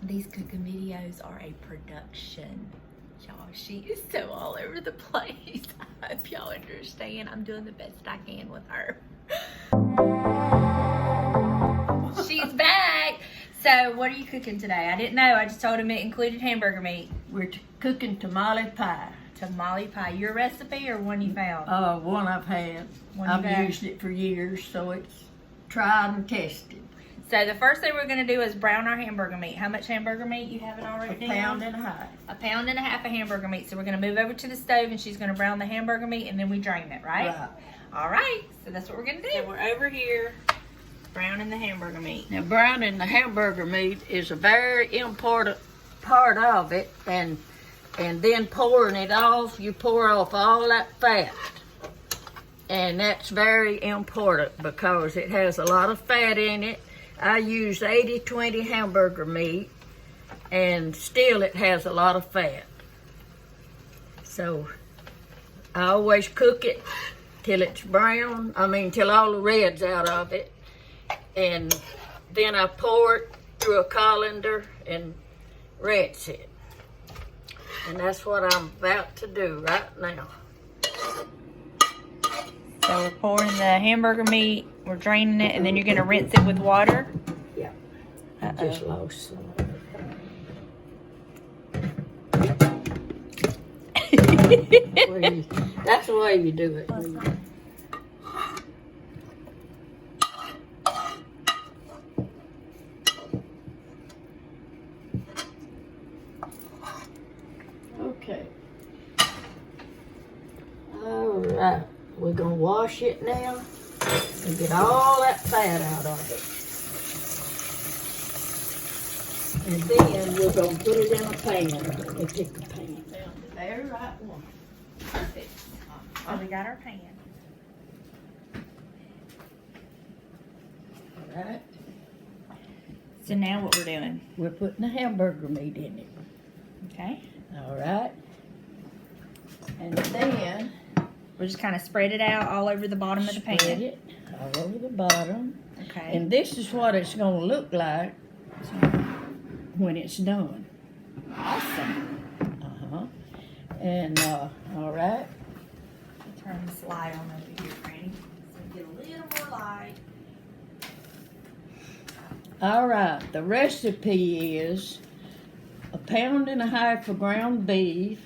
These cooking videos are a production. Y'all, she is so all over the place. I hope y'all understand. I'm doing the best I can with her. She's back. So what are you cooking today? I didn't know. I just told him it included hamburger meat. We're cooking tamale pie. Tamale pie. Your recipe or one you found? One I've had. One I've you've had? used it for years, so it's tried and tested. So the first thing we're going to do is brown our hamburger meat. How much hamburger meat you have it already? A pound and a half. A pound and a half of hamburger meat. So we're going to move over to the stove and she's going to brown the hamburger meat and then we drain it, right? Right. All right. So that's what we're going to do. So we're over here browning the hamburger meat. Now, browning the hamburger meat is a very important part of it, and then pouring it off, you pour off all that fat. And that's very important because it has a lot of fat in it. I use 80-20 hamburger meat, and still it has a lot of fat. So I always cook it till it's brown, till all the red's out of it. And then I pour it through a colander and rinse it. And that's what I'm about to do right now. So we're pouring the hamburger meat, we're draining it, and then you're going to rinse it with water? Yeah. I just lost some. That's the way you do it. Okay. All right. We're going to wash it now and get all that fat out of it. And then we're going to put it in a pan. Let me pick the pan down to there, right one. Perfect. So we got our pan. All right. So now what we're doing? We're putting the hamburger meat in it. Okay. All right. And then We'll just kind of spread it out all over the bottom of the pan. spread it all over the bottom. Okay. And this is what it's going to look like when it's done. Awesome. Uh-huh. And, all right. Turn the slide on over here, Franny. So we get a little more light. All right. The recipe is a pound and a half of ground beef,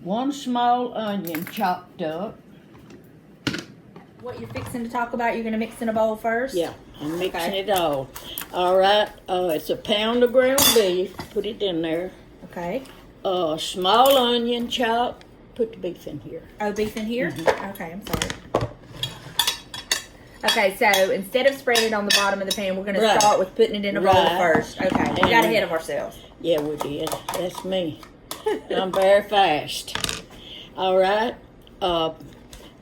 1 small onion chopped up. What you're fixing to talk about, you're going to mix in a bowl first? Yeah, I'm mixing it all. All right. It's a pound of ground beef. Put it in there. Okay. Small onion chopped. Put the beef in here. Oh, beef in here? Okay, I'm sorry. Okay, so instead of spreading it on the bottom of the pan, we're going to start with putting it in a bowl first. Okay, we got ahead of ourselves. Yeah, we did. That's me. I'm very fast. All right.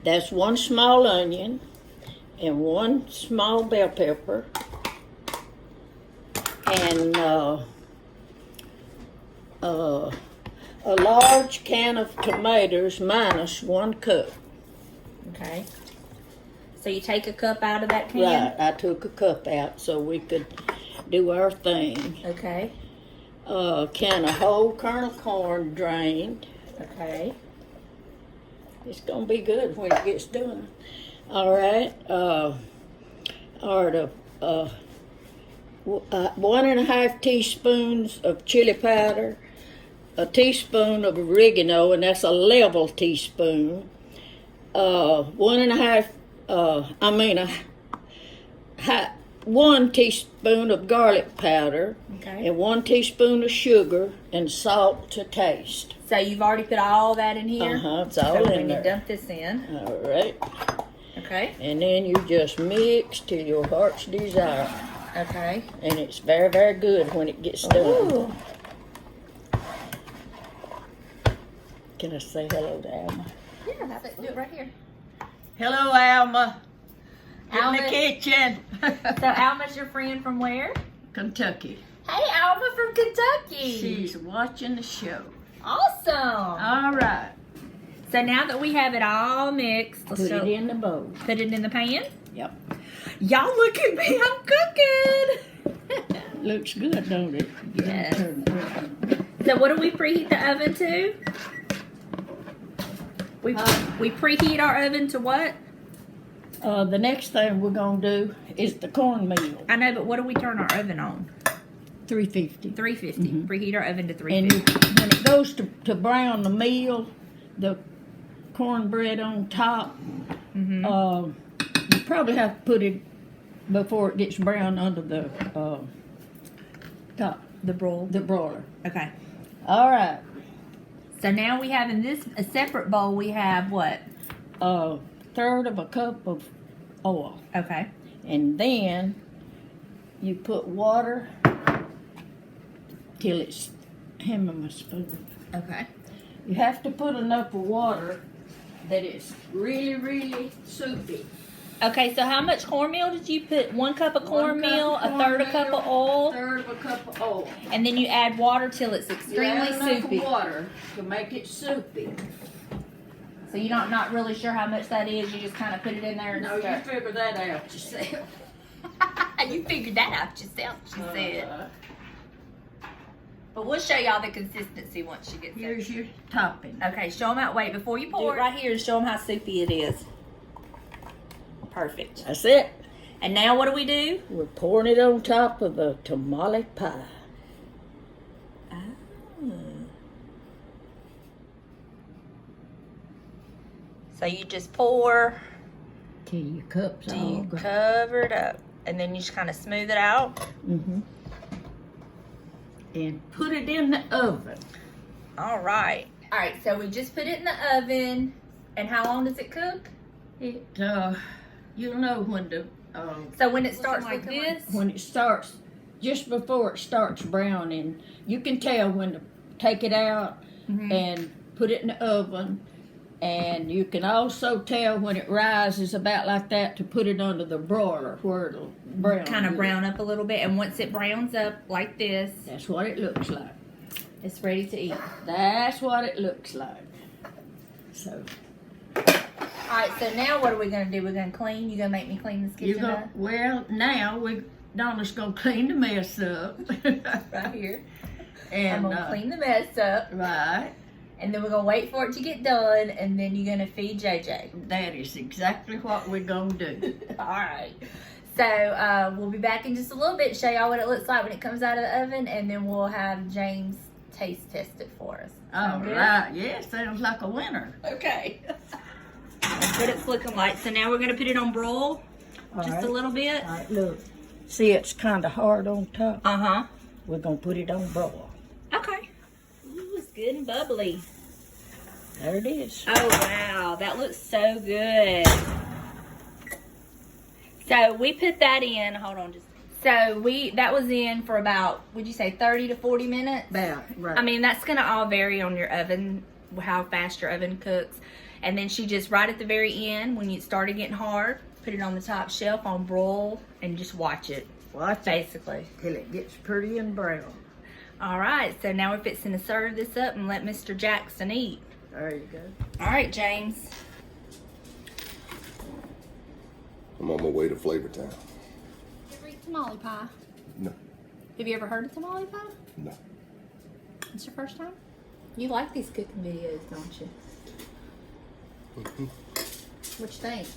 That's 1 small onion and 1 small bell pepper and a large can of tomatoes minus 1 cup. Okay. So you take a cup out of that can? Right. I took a cup out so we could do our thing. Okay. Can of whole kernel corn drained. Okay. It's gonna be good when it gets done. All right. Or the 1.5 teaspoons of chili powder, a teaspoon of oregano, and that's a level teaspoon. 1 teaspoon of garlic powder, and 1 teaspoon of sugar, and salt to taste. So you've already put all that in here? It's all so in when there. you dump this in. All right. Okay. And then you just mix till your heart's desire. Okay. And it's very, very good when it gets done. Ooh. Can I say hello to Alma? Yeah, that's it. Do it right here. Hello, Alma. In Alma. the kitchen. So Alma's your friend from where? Kentucky. Hey, Alma from Kentucky. She's watching the show. Awesome. All right. So now that we have it all mixed, let's Put it in the bowl. Put it in the pan. Yep. Y'all look at me, I'm cooking. It looks good, don't it? Yes. Turn it around. So what do we preheat the oven to? We preheat our oven to what? The next thing we're gonna do is the cornmeal. I know, but what do we turn our oven on? 350. 350. Preheat our oven to And 350. when it goes to brown the meal, the cornbread on top, you probably have to put it before it gets brown under the top, The broiler. Okay. All right. So now we have in a separate bowl, we have what? A third of a cup of oil. Okay. And then you put water till it's hemming my spoon. Okay. You have to put enough of water that it's really, really soupy. Okay, so how much cornmeal did you put? 1 cup of 1 cup cornmeal, of a third a cup of oil, third of a cup of oil. and then you add water till it's You extremely add enough soupy. of water to make it soupy. So you're not really sure how much that is. You just kind of put it in there and No, you stir. figure that out yourself. You figured that out yourself, she said. But we'll show y'all the consistency once she gets there. Here's your topping. Okay, show them out. Wait, before you pour it right here, show them how soupy it is. Perfect. That's it. And now what do we do? We're pouring it on top of the tamale pie. So you just pour, Till your cup's all you gone. cover it up, and then you just kind of smooth it out. And put it in the oven. All right. All right, so we just put it in the oven. And how long does it cook? It, you'll know when to, So when it starts like this? when it starts, just before it starts browning, you can tell when to take it out and put it in the oven. And you can also tell when it rises about like that to put it under the broiler where it'll brown. Kind of good. brown up a little bit. And once it browns up like this, That's what it looks like. it's ready to eat. That's what it looks like. So All right, so now what are we going to do? We're going to clean? You going to make me clean this you kitchen go. up? Well, now Donna's gonna clean the mess up. Right here. And I'm going to clean the mess up. right. And then we're going to wait for it to get done. And then you're going to feed JJ. That is exactly what we're gonna do. All right. So we'll be back in just a little bit, show y'all what it looks like when it comes out of the oven, and then we'll have James taste test it for us. All Sound good? right. Yeah, sounds like a winner. Okay. That's what it's looking like. So now we're going to put it on broil just a little bit. All right, look. See, it's kind of hard on top. Uh-huh. We're gonna put it on broil. Okay. Ooh, it's good and bubbly. There it is. Oh, wow. That looks so good. So we put that in. Hold on. So that was in for about, would you say 30 to 40 minutes? About, right. I mean, that's going to all vary on your oven, how fast your oven cooks. And then she just, right at the very end, when it started getting hard, put it on the top shelf on broil and just watch it. Watch it Basically. till it gets pretty and brown. All right. So now we're fixing to serve this up and let Mr. Jackson eat. There you go. All right, James. I'm on my way to Flavor Town. You ever eat tamale pie? No, Have you ever heard of tamale pie? no. It's your first time? You like these cooking videos, don't you? What you think?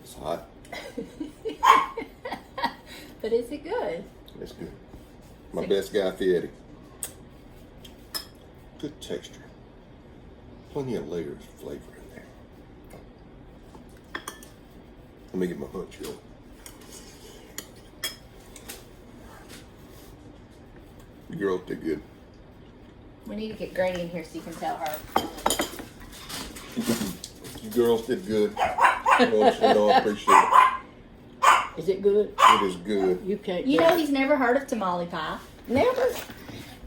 It's hot. But is it good? It's good. My best guy Fieri. Good texture. Plenty of layers of flavor in there. Let me get my hook chill. The girls did good. We need to get Grady in here so you can tell her. You girls did good. I want you to know I appreciate it. Is it good? It is good. You can't. You know he's never heard of tamale pie. Never.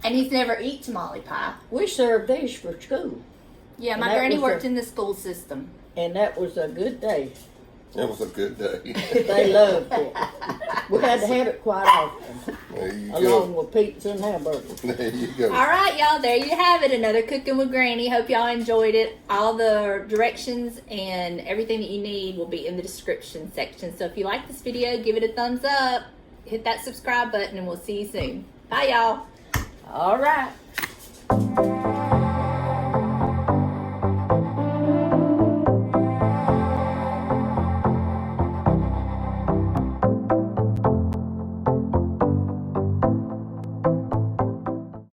And he's never eat tamale pie. We served these for school, Yeah, my And that granny was worked a- in the school system. and that was a good day. It was a good day. They loved it. We had to have it quite often, There you along go. with pizza and hamburgers. There you go. All right, y'all, there you have it. Another Cooking with Granny. Hope y'all enjoyed it. All the directions and everything that you need will be in the description section. So if you like this video, give it a thumbs up. Hit that subscribe button, and we'll see you soon. Bye, y'all. All right.